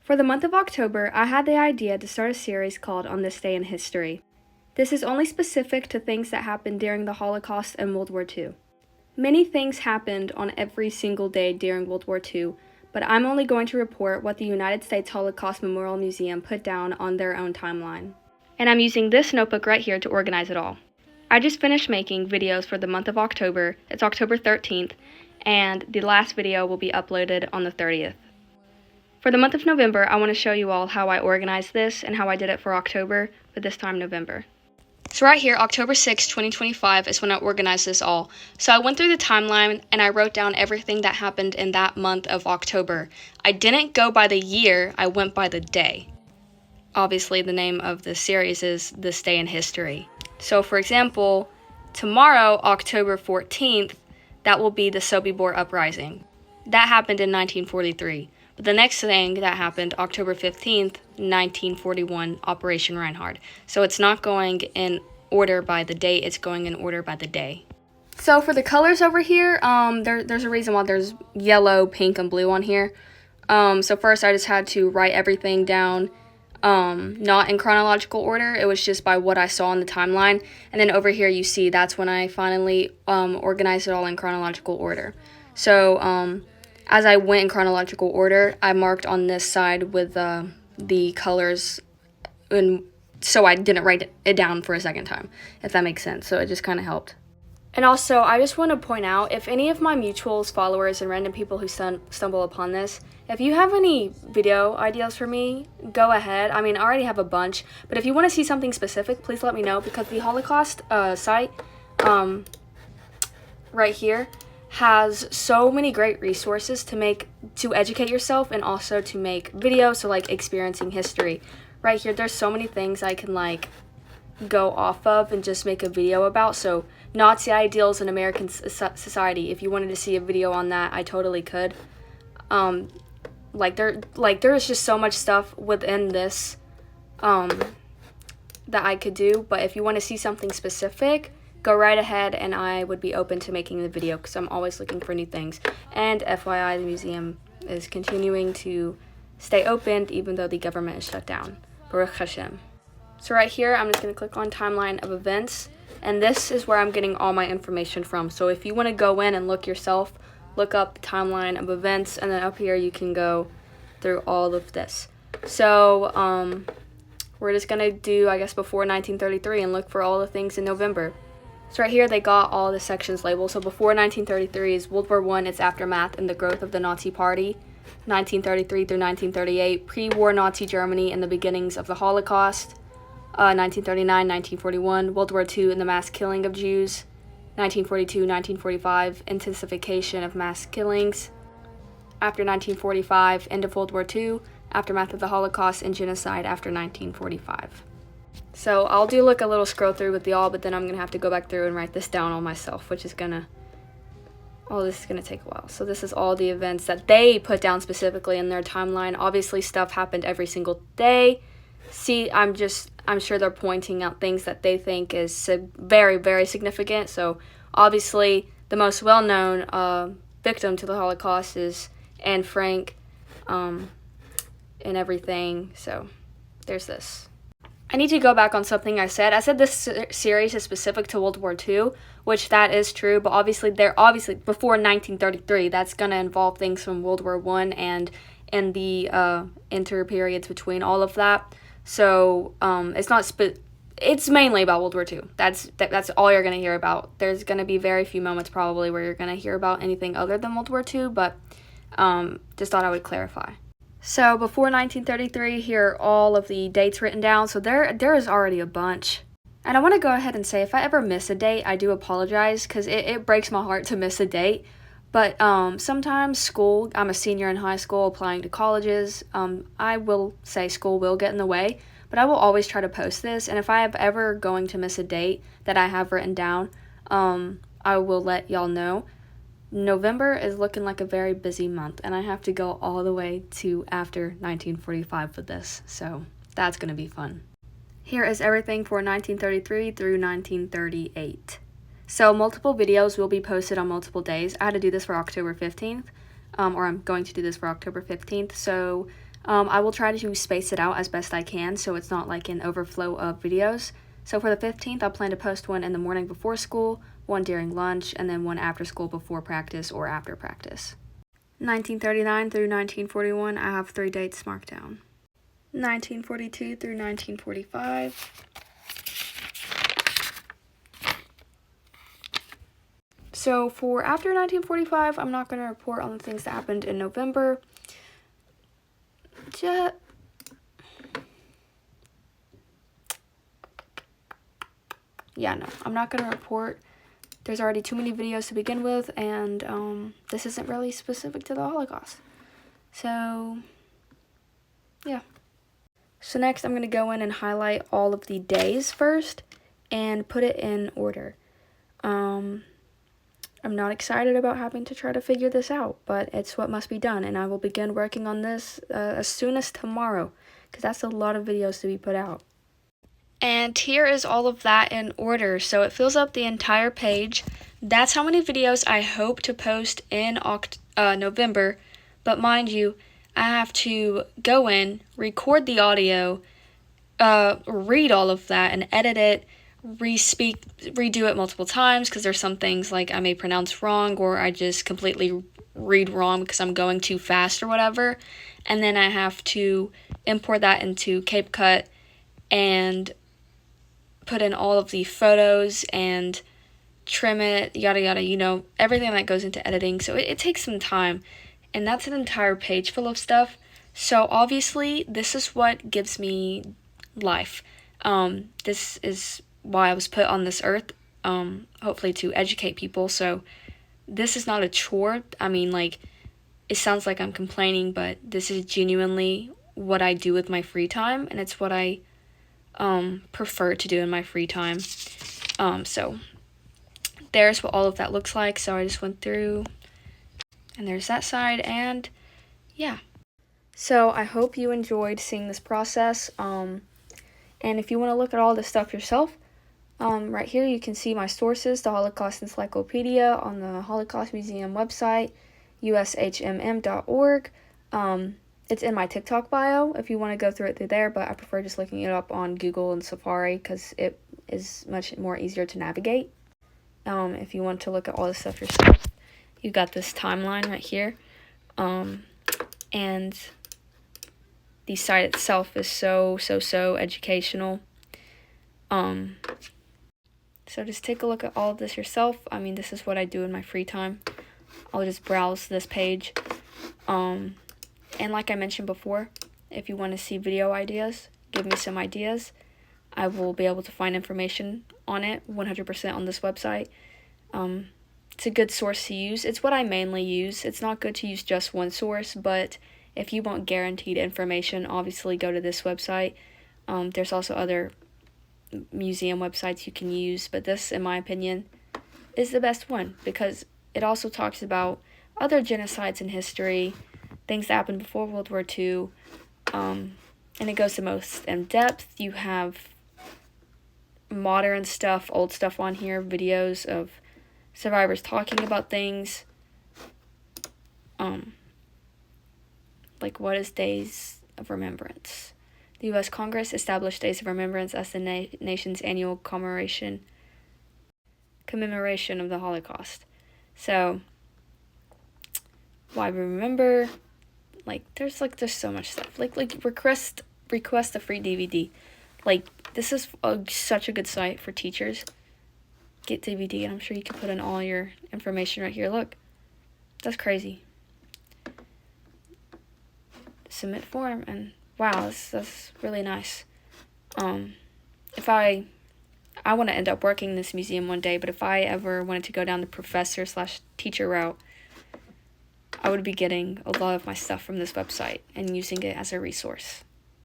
For the month of October, I had the idea to start a series called On This Day in History. This is only specific to things that happened during the Holocaust and World War II. Many things happened on every single day during World War II, but I'm only going to report what the United States Holocaust Memorial Museum put down on their own timeline. And I'm using this notebook right here to organize it all. I just finished making videos for the month of October. It's October 13th, and the last video will be uploaded on the 30th. For the month of November, I want to show you all how I organized this and how I did it for October, but this time November. So right here, October 6, 2025 is when I organized this all. So I went through the timeline and I wrote down everything that happened in that month of October. I didn't go by the year, I went by the day. Obviously, the name of the series is This Day in History. So for example, tomorrow, October 14th, that will be the Sobibor Uprising. That happened in 1943. But the next thing that happened, October 15th, 1941, Operation Reinhard. So it's not going in order by the date, it's going in order by the day. So for the colors over here, there's a reason why there's yellow, pink, and blue on here. So first I just had to write everything down, not in chronological order. It was just by what I saw on the timeline. And then over here you see that's when I finally organized it all in chronological order. So as I went in chronological order, I marked on this side with the colors, and so I didn't write it down for a second time, if that makes sense. So it just kind of helped. And also, I just want to point out, if any of my mutuals, followers, and random people who stumble upon this, if you have any video ideas for me, go ahead. I mean, I already have a bunch, but if you want to see something specific, please let me know, because the Holocaust site right here has so many great resources to educate yourself and also to make videos, so like experiencing history. Right here, there's so many things I can like go off of and just make a video about. So Nazi ideals in American society, if you wanted to see a video on that, I totally could. There's just so much stuff within this that I could do, but if you want to see something specific, go right ahead, and I would be open to making the video because I'm always looking for new things. And FYI, the museum is continuing to stay open even though the government is shut down. Baruch Hashem. So right here, I'm just going to click on timeline of events, and this is where I'm getting all my information from. So if you want to go in and look yourself, look up the timeline of events, and then up here you can go through all of this. So we're just going to do, I guess, before 1933 and look for all the things in November. So right here, they got all the sections labeled. So before 1933 is World War I, its aftermath, and the growth of the Nazi Party. 1933 through 1938, pre-war Nazi Germany and the beginnings of the Holocaust. 1939, 1941, World War II and the mass killing of Jews. 1942, 1945, intensification of mass killings. After 1945, end of World War II, aftermath of the Holocaust and genocide after 1945. So I'll do like a little scroll through with y'all, but then I'm going to have to go back through and write this down all myself, which is all this is going to take a while. So this is all the events that they put down specifically in their timeline. Obviously stuff happened every single day. See, I'm sure they're pointing out things that they think is very, very significant. So obviously the most well-known victim to the Holocaust is Anne Frank and everything. So there's this. I need to go back on something I said. I said this series is specific to World War II, which that is true, but obviously before 1933, that's going to involve things from World War I and the inter periods between all of that. So it's mainly about World War II. That's all you're going to hear about. There's going to be very few moments probably where you're going to hear about anything other than World War II, but just thought I would clarify. So before 1933, here are all of the dates written down. So there is already a bunch. And I want to go ahead and say, if I ever miss a date, I do apologize, because it breaks my heart to miss a date. But sometimes school, I'm a senior in high school applying to colleges. I will say school will get in the way, but I will always try to post this. And if I am ever going to miss a date that I have written down, I will let y'all know. November is looking like a very busy month, and I have to go all the way to after 1945 with this, so that's going to be fun. Here is everything for 1933 through 1938. So multiple videos will be posted on multiple days. I had to do this for October 15th, or I'm going to do this for October 15th, so I will try to space it out as best I can so it's not like an overflow of videos. So for the 15th, I plan to post one in the morning before school, one during lunch, and then one after school before practice or after practice. 1939 through 1941, I have 3 dates marked down. 1942 through 1945. So for after 1945, I'm not going to report on the things that happened in November. Yeah, no, I'm not going to report. There's already too many videos to begin with, and this isn't really specific to the Holocaust. So, yeah. So next, I'm going to go in and highlight all of the days first and put it in order. I'm not excited about having to try to figure this out, but it's what must be done, and I will begin working on this as soon as tomorrow, because that's a lot of videos to be put out. And here is all of that in order, so it fills up the entire page. That's how many videos I hope to post in November, but mind you, I have to go in, record the audio, read all of that, and edit it, redo it multiple times, because there's some things like I may pronounce wrong, or I just completely read wrong because I'm going too fast or whatever, and then I have to import that into CapCut and put in all of the photos and trim it, yada yada, everything that goes into editing. So it takes some time, and that's an entire page full of stuff. So obviously this is what gives me life. This is why I was put on this earth, hopefully to educate people. So this is not a chore. I mean, like, it sounds like I'm complaining, but this is genuinely what I do with my free time, and it's what I prefer to do in my free time. So there's what all of that looks like. So I just went through, and there's that side, and yeah. So I hope you enjoyed seeing this process. And if you want to look at all this stuff yourself, right here you can see my sources, the Holocaust Encyclopedia on the Holocaust Museum website, ushmm.org. It's in my TikTok bio if you want to go through it through there, but I prefer just looking it up on Google and Safari because it is much more easier to navigate. If you want to look at all this stuff yourself, you got this timeline right here. And the site itself is so educational. So just take a look at all of this yourself. I mean, this is what I do in my free time. I'll just browse this page. And like I mentioned before, if you want to see video ideas, give me some ideas. I will be able to find information on it 100% on this website. It's a good source to use. It's what I mainly use. It's not good to use just one source, but if you want guaranteed information, obviously go to this website. There's also other museum websites you can use, but this, in my opinion, is the best one because it also talks about other genocides in history, things that happened before World War II, and it goes the most in depth. You have modern stuff, old stuff on here, videos of survivors talking about things, like what is Days of Remembrance. The U.S. Congress established Days of Remembrance as the nation's annual commemoration of the Holocaust. So, why we remember, there's so much stuff. Request a free DVD. This is such a good site for teachers. Get DVD, and I'm sure you can put in all your information right here. Look, that's crazy. Submit form, and wow, that's really nice. If I want to end up working in this museum one day, but if I ever wanted to go down the professor/teacher route, I would be getting a lot of my stuff from this website and using it as a resource.